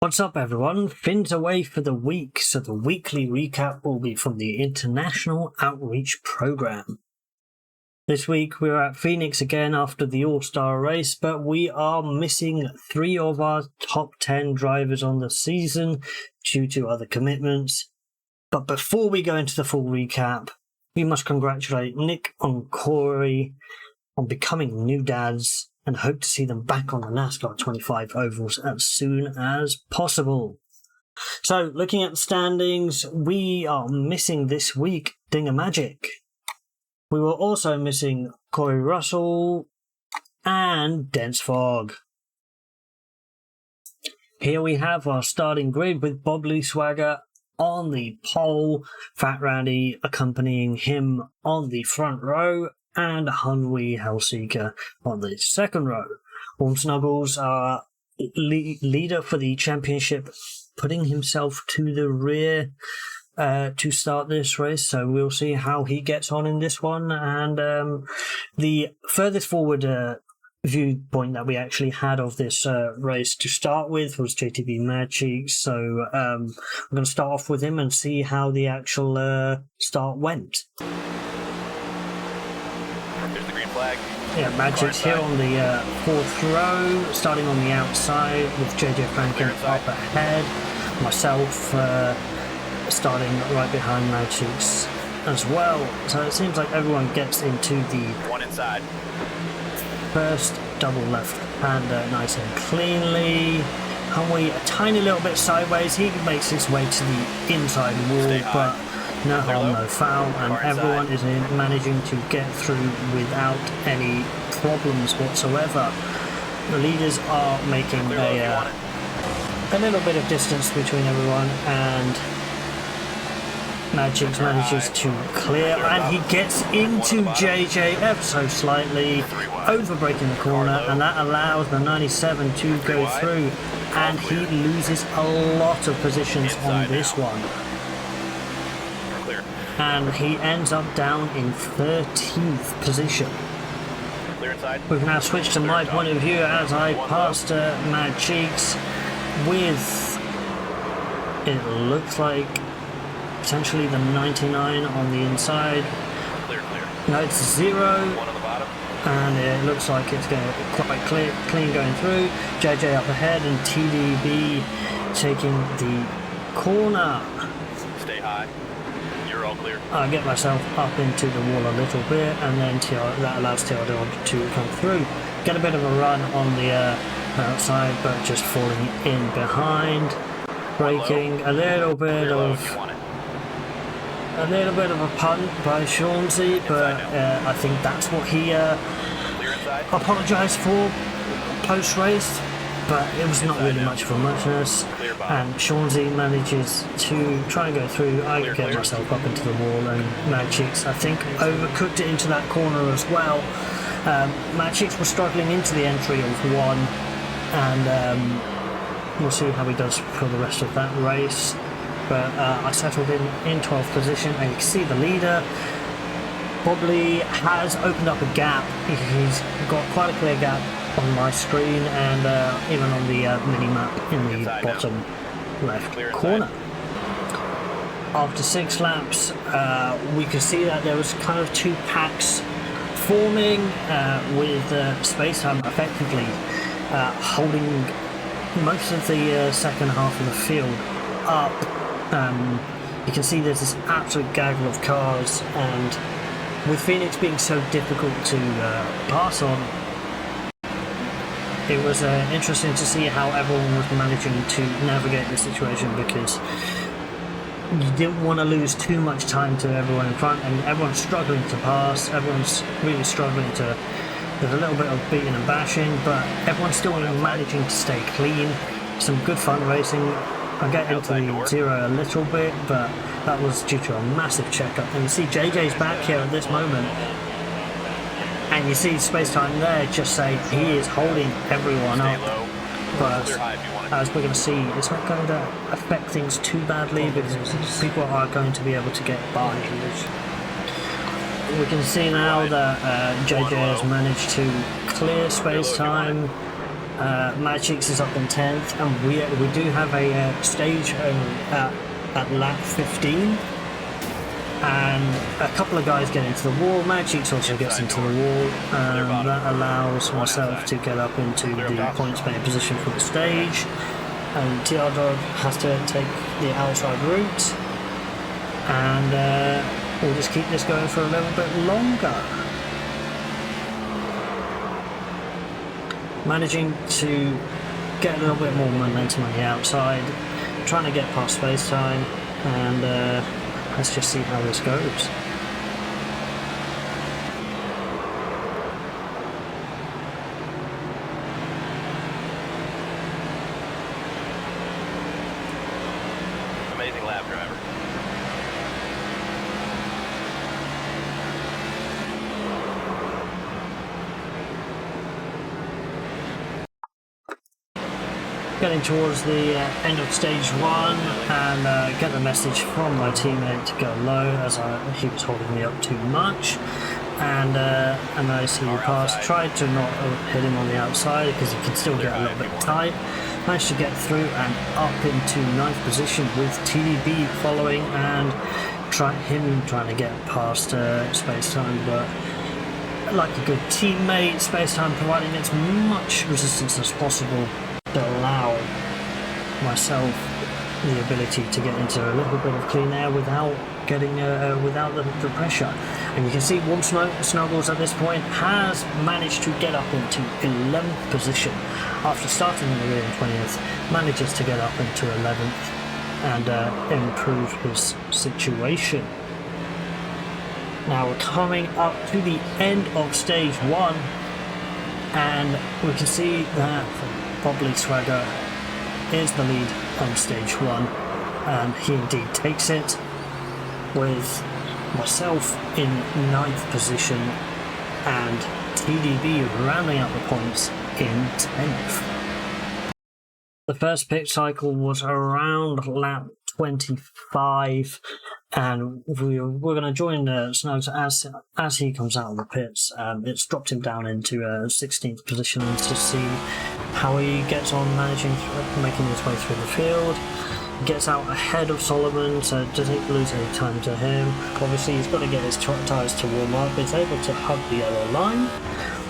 What's up everyone? Finn's away for the week, so the weekly recap will be from the International Outreach Program. This week we're at Phoenix again after the All-Star race, but we are missing 3 of our top 10 drivers on the season due to other commitments. But before we go into the full recap, we must congratulate Nick and Corey on becoming new dads and hope to see them back on the NASCAR 25 ovals as soon as possible. So, looking at the standings, we are missing this week Dinger Magic. We were also missing Corey Russell and Dense Fog. Here we have our starting grid with Bob Lee Swagger on the pole, Fat Randy accompanying him on the front row, and Hunwee Hellseeker on the second row. Warm Snuggles, our leader for the championship, putting himself to the rear to start this race, so we'll see how he gets on in this one. And the furthest forward viewpoint that we actually had of this race to start with was JTB Mad Cheeks, so I'm going to start off with him and see how the actual start went. Yeah, Magic's here on the fourth row, starting on the outside with JJ Franklin up ahead. Myself starting right behind Magic's as well. So it seems like everyone gets into the one inside. First double left-hander nice and cleanly. Hunwee a tiny little bit sideways. He makes his way to the inside wall, but no harm, no foul, and everyone is managing to get through without any problems whatsoever. The leaders are making a little bit of distance between everyone, and Magic manages to clear, and he gets into JJ ever so slightly, over breaking the corner, and that allows the 97 to go through, and he loses a lot of positions on this one. And he ends up down in 13th position. We've now switched to my point of view as I passed Mad Cheeks with, it looks like, potentially the 99 on the inside. No, it's 0. And it looks like it's going to quite clean going through. JJ up ahead and TDB taking the corner. Stay high. Clear. I get myself up into the wall a little bit, and then that allows TR to come through. Get a bit of a run on the outside, but just falling in behind. Breaking a little bit of a punt by Shaunsey, but I think that's what he apologised for post-race. But it was not really much of a muchness, and Shaunsey manages to try and go through. I get myself up into the wall, and Mad Cheeks, I think, overcooked it into that corner as well. Mad Cheeks was struggling into the entry of 1, and we'll see how he does for the rest of that race. But I settled in 12th position, and you can see the leader, Bob Lee, has opened up a gap. He's got quite a clear gap on my screen, and even on the mini-map in the bottom left corner. After 6 laps, we could see that there was kind of 2 packs forming, with Spacetime effectively holding most of the second half of the field up. You can see there's this absolute gaggle of cars, and with Phoenix being so difficult to pass on, it was interesting to see how everyone was managing to navigate the situation, because you didn't want to lose too much time to everyone in front, and everyone's struggling to pass, everyone's really struggling to, there's a little bit of beating and bashing, but everyone's still managing to stay clean. Some good fun racing. I get into the 0 a little bit, but that was due to a massive checkup, and you see JJ's back here at this moment. And you see Spacetime there just say he is holding everyone up. But as we're going to see, it's not going to affect things too badly, because people are going to be able to get by. We can see now that JJ has managed to clear Spacetime Mad Cheeks is up in 10th, and we do have a stage at lap 15. And a couple of guys get into the wall. Mad Cheeks also gets into the wall, and that allows myself to get up into the points paying position for the stage. And TR Dog has to take the outside route, and we'll just keep this going for a little bit longer. Managing to get a little bit more momentum on the outside, trying to get past space time, and let's just see how this goes. Amazing lap, driver. Getting towards the end of stage 1, and get the message from my teammate to go low, as he was holding me up too much. And I see the pass. Tried to not hit him on the outside because he can still get a little bit tight. Managed to get through and up into 9th position with TDB following, and trying to get past space time, but like a good teammate, space time providing as much resistance as possible to allow myself the ability to get into a little bit of clean air without getting without the pressure. And you can see Warm Snuggles at this point has managed to get up into 11th position after starting in the rear in 20th, manages to get up into 11th and improve his situation. Now we're coming up to the end of stage 1, and we can see that Bobley Swagger is the lead on stage 1, and he indeed takes it, with myself in 9th position and TDB rounding up the points in 10th. The first pit cycle was around lap 25, and we're going to join Snugs as he comes out of the pits. It's dropped him down into 16th position to see how he gets on making his way through the field. Gets out ahead of Solomon, so doesn't lose any time to him. Obviously he's got to get his tyres to warm up. He's able to hug the yellow line,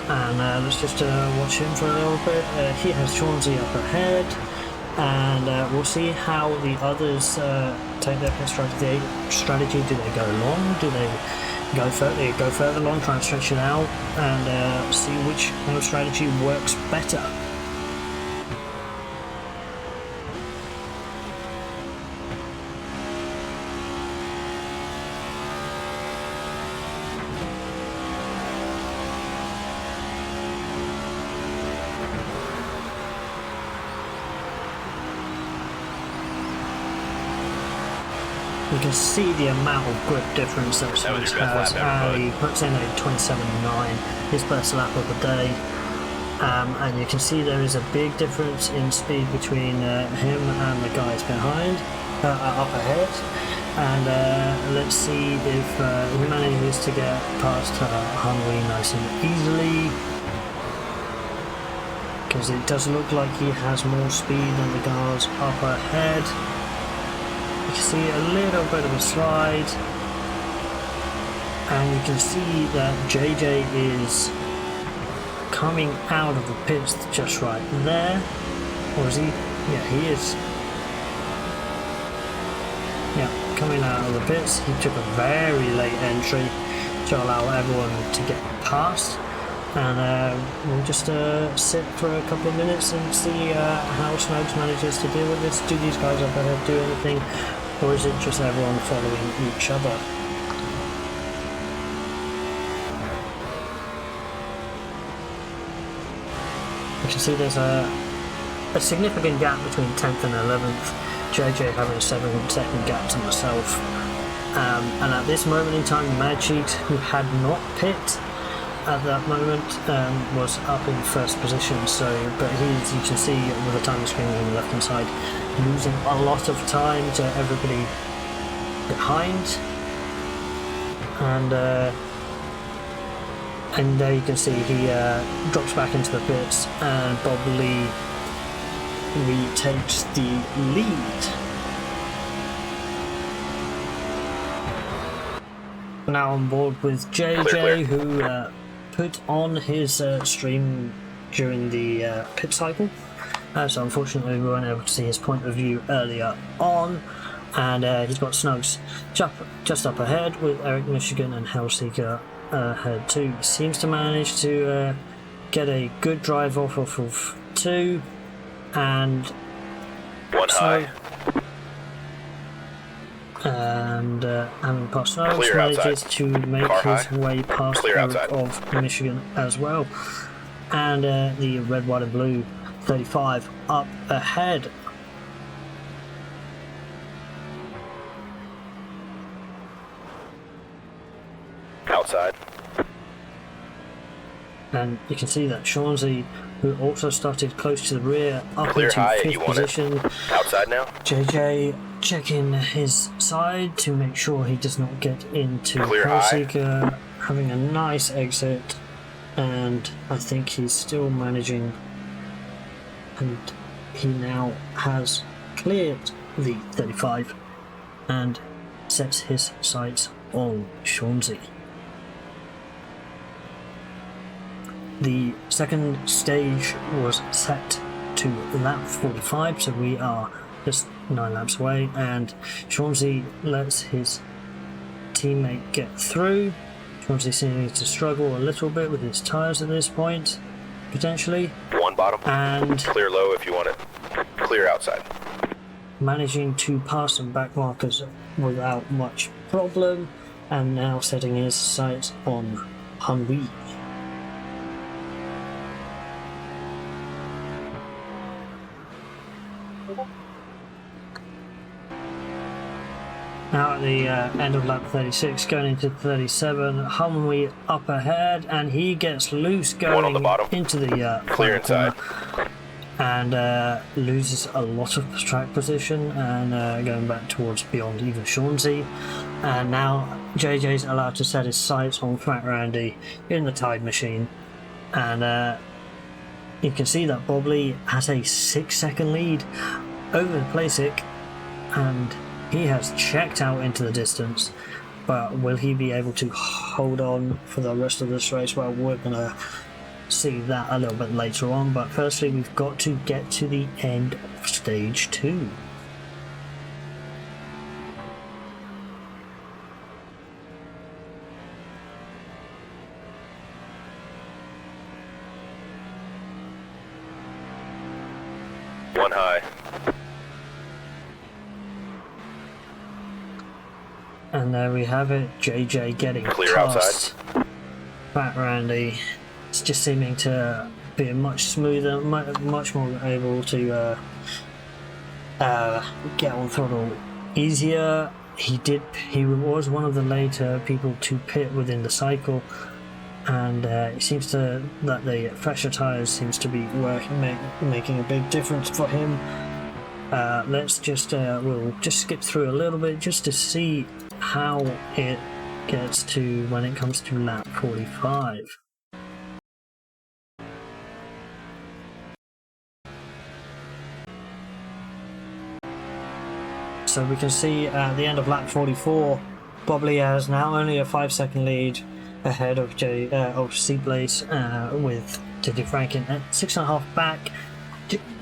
and let's just watch him for a little bit. He has Chauncey up ahead, and we'll see how the others take their pit strategy. Do they go long? Do they go further long, try and stretch it out, and see which strategy works better? You can see the amount of grip difference that Snugs has. He puts in a 27.9, his best lap of the day, and you can see there is a big difference in speed between him and the guys behind, up ahead. And let's see if he manages to get past Hanwei nice and easily, because it does look like he has more speed than the guys up ahead. You can see a little bit of a slide, and you can see that JJ is coming out of the pits just right there. Or is he? Yeah, he is. Yeah, coming out of the pits. He took a very late entry to allow everyone to get past, and we'll just sit for a couple of minutes and see how Snugs manages to deal with this. Do these guys up ahead do anything, or is it just everyone following each other? You can see there's a significant gap between 10th and 11th, JJ having a 7-second gap to myself. And at this moment in time, Mad Cheeks, who had not pit at that moment, was up in 1st position. So, but he's, you can see with the time screen on the left hand side, losing a lot of time to everybody behind, and And there you can see he drops back into the pits, and Bob Lee retakes the lead. Now on board with JJ, who put on his stream during the pit cycle. So unfortunately we weren't able to see his point of view earlier on. And he's got Snugs just up ahead with Eric Michigan and Hellseeker ahead too. He seems to manage to get a good drive off of 2, and one high. And having passed Snugs, manages to make his way past Eric of Michigan as well. And the red, white and blue 35 up ahead. Outside. And you can see that Chauncey, who also started close to the rear, up Clear into high, 5th position. Outside now. JJ checking his side to make sure he does not get into Hellseeker, having a nice exit, and I think he's still managing, and he now has cleared the 35 and sets his sights on Chauncey. The second stage was set to lap 45, so we are just 9 laps away, and Chauncey lets his teammate get through. Chauncey seeming to struggle a little bit with his tyres at this point, potentially. One bottom. And clear low if you want it. Clear outside. Managing to pass some back markers without much problem, and now setting his sights on Hunwee. Now at the end of lap 36, going into 37, Hunwee up ahead, and he gets loose going into the clear inside, and loses a lot of track position, and going back towards beyond even Chauncey. And now JJ's allowed to set his sights on Fat Randy in the Tide machine, and you can see that Bob Lee has a 6-second lead over Plasik, and he has checked out into the distance, but will he be able to hold on for the rest of this race? Well, we're going to see that a little bit later on, but firstly we've got to get to the end of stage 2. One high. And there we have it, JJ getting clear past outside. Fat Randy. It's just seeming to be much smoother, much more able to get on throttle easier. He was one of the later people to pit within the cycle, and it seems that the fresher tyres seems to be making a big difference for him. Let's just we'll just skip through a little bit just to see how it gets to when it comes to lap 45. So we can see at the end of lap 44, Bob Lee has now only a 5-second lead ahead of C-Blaze, with Diddy Franklin at 6.5 back.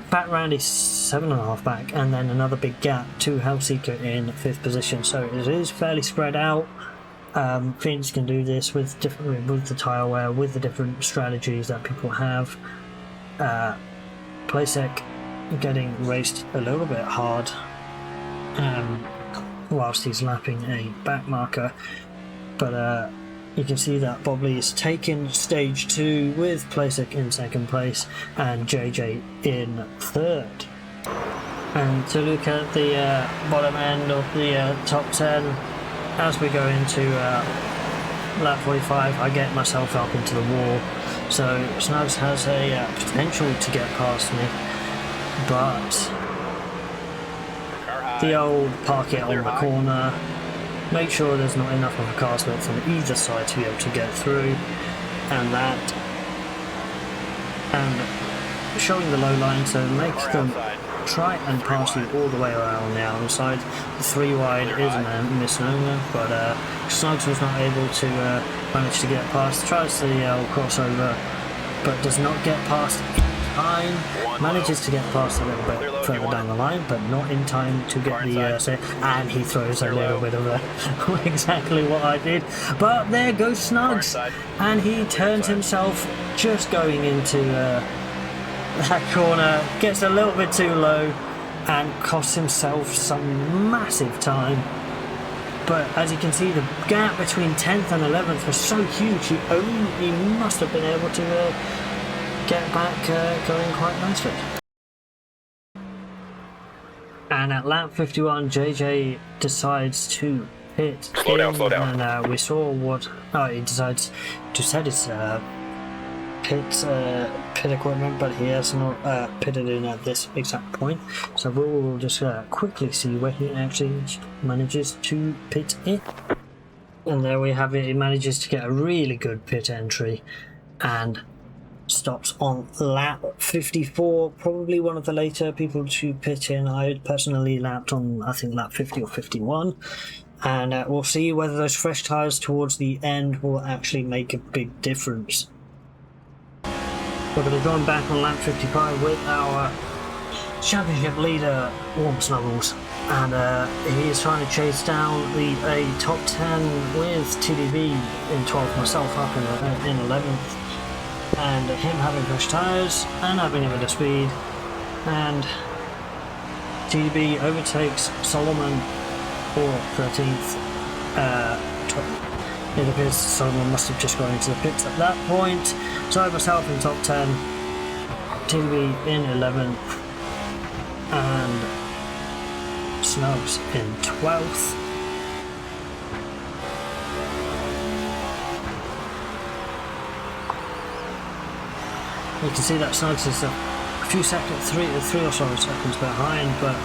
Fat Randy 7.5 back, and then another big gap to Hellseeker in 5th position. So it is fairly spread out. Phoenix can do this with the tyre wear, with the different strategies that people have. Plasek getting raced a little bit hard whilst he's lapping a back marker, but you can see that Bob Lee is taking stage 2 with Plasek in 2nd place and JJ in 3rd. And to look at the bottom end of the top 10, as we go into lap 45, I get myself up into the wall. So Snugs has a potential to get past me, but the old park it on the corner, make sure there's not enough of a car split from either side to be able to get through, and that, and showing the low line, so makes them try and pass you all the way around the outside. The 3 wide is a misnomer, but Suggs was not able to manage to get past. Tries the crossover, but does not get past in time. Manages to get past a little bit further down the line, but not in time to get the set. And he throws a little bit of exactly what I did. But there goes Snugs, and he turns himself just going into that corner, gets a little bit too low and costs himself some massive time. But as you can see, the gap between 10th and 11th was so huge, he must have been able to get back going quite nicely. And at lap 51, JJ decides to pit. Slow down. And we saw what he decides to set his pit equipment, but he has not pitted in at this exact point, so we'll just quickly see where he actually manages to pit in. And there we have it. He manages to get a really good pit entry and stops on lap 54, probably one of the later people to pit in. I personally lapped on, I think, lap 50 or 51, and we'll see whether those fresh tyres towards the end will actually make a big difference. We're going to join back on lap 55 with our championship leader, Warm Snuggles, and he is trying to chase down a top 10 with TDB in 12th, myself up in 11th, and him having fresh tyres and having a bit of speed, and TDB overtakes Solomon for 13th. It appears Solomon must have just gone into the pits at that point. So myself in top 10, TDB in 11th, and Snugs in 12th. You can see that Snugs is a few seconds, three or so seconds behind, but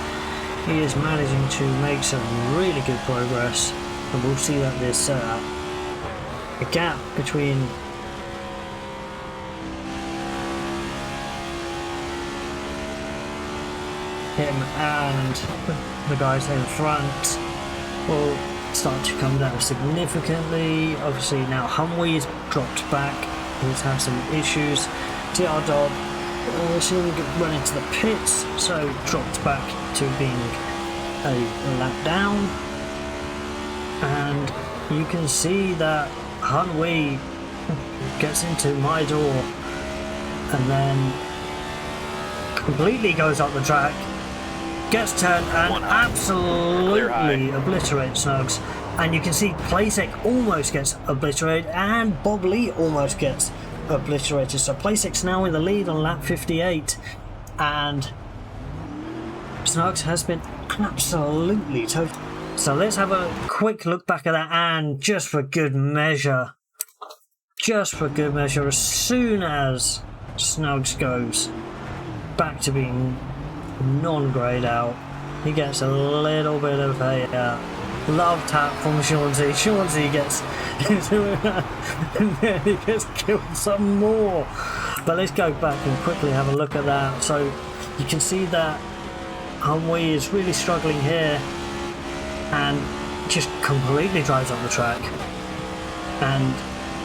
he is managing to make some really good progress, and we'll see that this the gap between him and the guys in front will start to come down significantly. Obviously now Humwee's dropped back, he's had some issues. TR Dog seeing run into the pits, so dropped back to being a lap down, and you can see that Hunwee gets into my door and then completely goes up the track, gets turned and absolutely obliterates Snugs. And you can see Plasek almost gets obliterated and Bob Lee almost gets obliterated. So Plasek's now in the lead on lap 58 and Snugs has been absolutely total. So let's have a quick look back at that, and just for good measure, as soon as Snugs goes back to being non-grayed out, he gets a little bit of a love tap from Shaunsey. Shaunsey gets and then he gets killed some more. But let's go back and quickly have a look at that. So you can see that Humwee is really struggling here and just completely drives up the track, and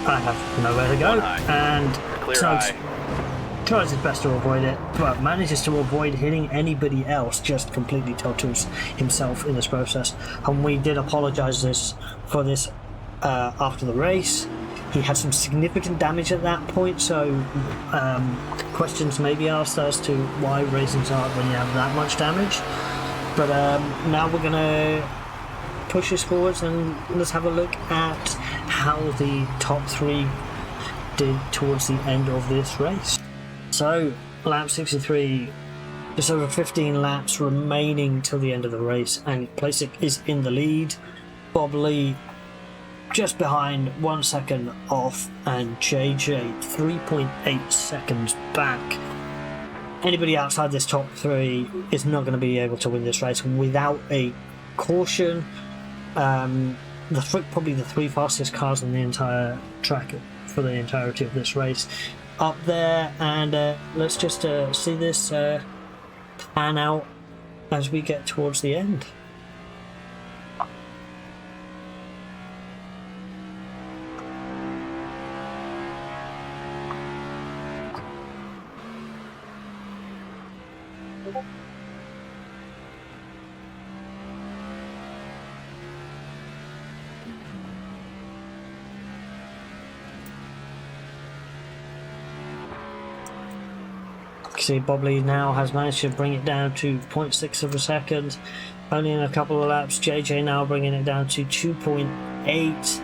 I have nowhere to go, and Snugs tries his best to avoid it, but manages to avoid hitting anybody else, just completely totals himself in this process. And we did apologise for this after the race. He had some significant damage at that point, so questions may be asked as to why racing start when you have that much damage. But now we're going to push this forwards and let's have a look at how the top three did towards the end of this race. So lap 63, just over 15 laps remaining till the end of the race, and Plasek is in the lead. Bob Lee just behind, 1 second off, and JJ 3.8 seconds back. Anybody outside this top three is not going to be able to win this race without a caution. Probably the three fastest cars on the entire track for the entirety of this race up there, and let's just see this pan out as we get towards the end. See, Bobley now has managed to bring it down to 0.6 of a second, only in a couple of laps. JJ now bringing it down to 2.8.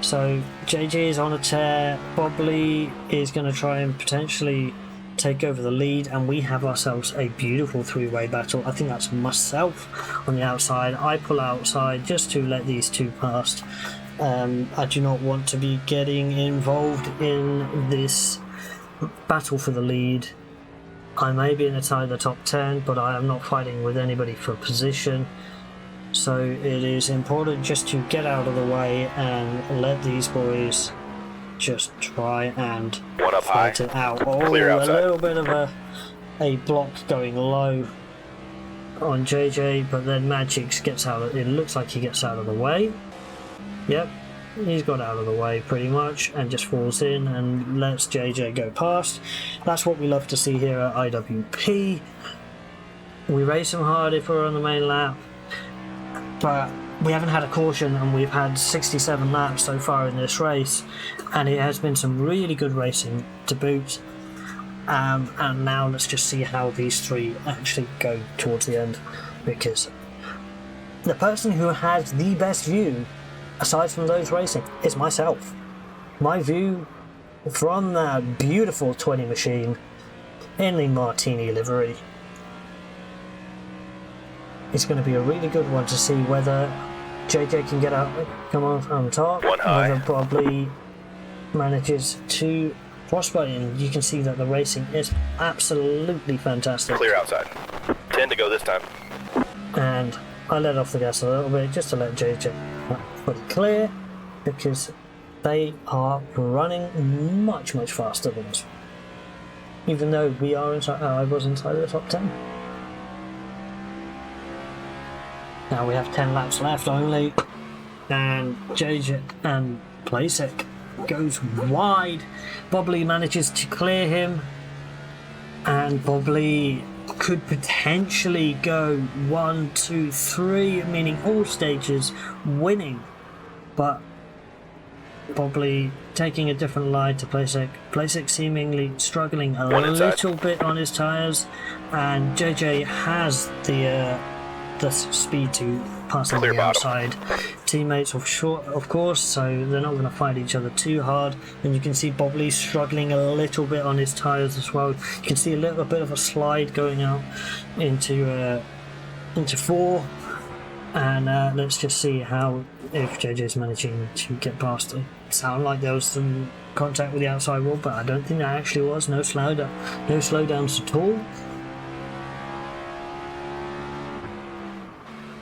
So JJ is on a tear. Bobley is going to try and potentially take over the lead, and we have ourselves a beautiful three-way battle. I think that's myself on the outside. I pull outside just to let these two past. I do not want to be getting involved in this battle for the lead. I may be in a tie the top 10, but I am not fighting with anybody for position. So it is important just to get out of the way and let these boys just try and fight it out. Oh, a little bit of a block going low on JJ, but then Magix gets out of it. Looks like he gets out of the way. Yep, he's got out of the way pretty much and just falls in and lets JJ go past. That's what we love to see here at IWP. We race them hard if we're on the main lap, but we haven't had a caution, and we've had 67 laps so far in this race, and it has been some really good racing to boot. And now let's just see how these three actually go towards the end, because the person who has the best view aside from those racing is myself. My view from that beautiful 20 machine in the Martini livery. It's going to be a really good one to see whether JJ can get out, come on top, whether Bobley manages to frostbite, and you can see that the racing is absolutely fantastic. Clear outside. 10 to go this time. And I let off the gas a little bit just to let JJ fully clear, because they are running much faster than us. Even though we are inside, I was inside the top 10. Now we have 10 laps left only, and JJ and Plasek goes wide. Bobley manages to clear him, and Bobley could potentially go 1, 2, 3, meaning all stages winning, but Bobley taking a different line to Plasek. Plasek seemingly struggling a little bit on his tyres, and JJ has the speed to pass on the outside teammates of course, so they're not going to fight each other too hard. And you can see Bobley struggling a little bit on his tyres as well. You can see a little bit of a slide going out into 4, and let's just see how, if JJ's managing to get past it. It sounded like there was some contact with the outside wall, but I don't think there actually was. No slowdowns at all.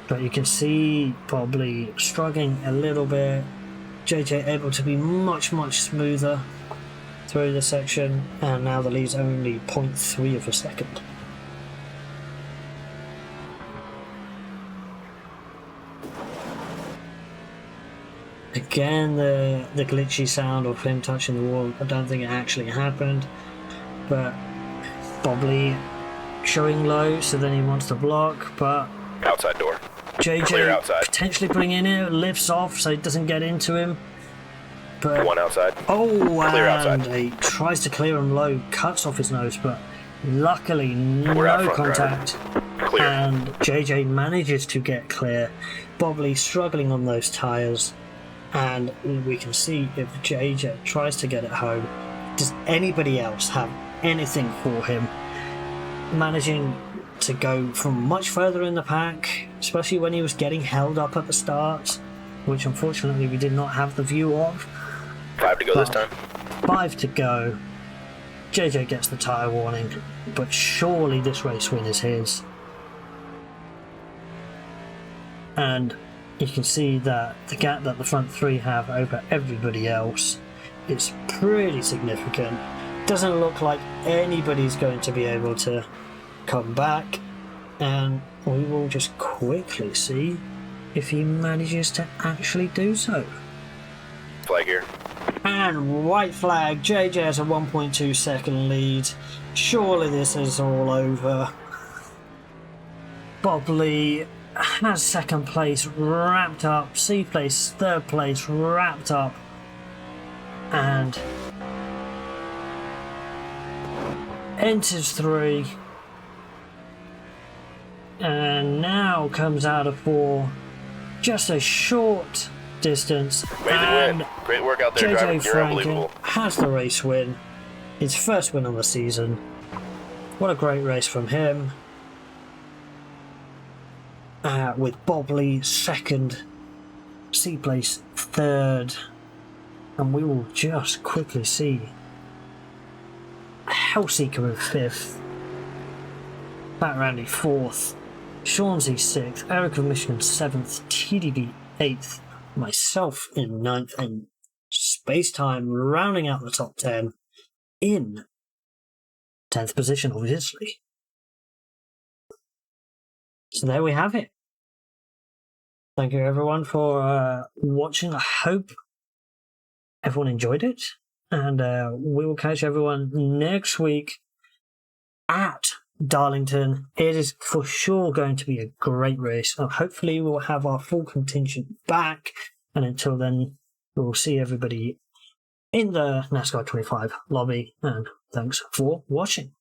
But you can see probably struggling a little bit. JJ able to be much smoother through the section, and now the lead's only 0.3 of a second. Again, the glitchy sound of him touching the wall, I don't think it actually happened, but Bobley showing low, so then he wants to block, but outside door. JJ potentially putting in it, lifts off so he doesn't get into him. But one outside. Oh, clear and outside. He tries to clear him low, cuts off his nose, but luckily no contact. Clear. And JJ manages to get clear. Bobley struggling on those tyres, and we can see if JJ tries to get it home, does anybody else have anything for him? Managing to go from much further in the pack, especially when he was getting held up at the start, which unfortunately we did not have the view of. 5 to go this time. 5 to go. JJ gets the tyre warning, but surely this race win is his. And you can see that the gap that the front three have over everybody else It's pretty significant. Doesn't look like anybody's going to be able to come back, and we will just quickly see if he manages to actually do so. Flag here. And white flag, JJ has a 1.2 second lead. Surely this is all over. Bob Lee has second place wrapped up, C place, third place wrapped up, and enters 3, and now comes out of 4, just a short distance. Amazing win. Great work out there, driver. JJ You're Franken unbelievable. has the race win, his first win on the season. What a great race from him. With Bob Lee second, C place third, and we will just quickly see Helseeker in 5th, Pat Randy 4th, Sean Z 6th, Eric of Michigan 7th, TDB 8th, myself in 9th, and Space Time rounding out the top 10 in 10th position, obviously. So there we have it. Thank you everyone for watching. I hope everyone enjoyed it, and we will catch everyone next week at Darlington. It is for sure going to be a great race, and hopefully we'll have our full contingent back, and until then we'll see everybody in the NASCAR 25 lobby, and thanks for watching.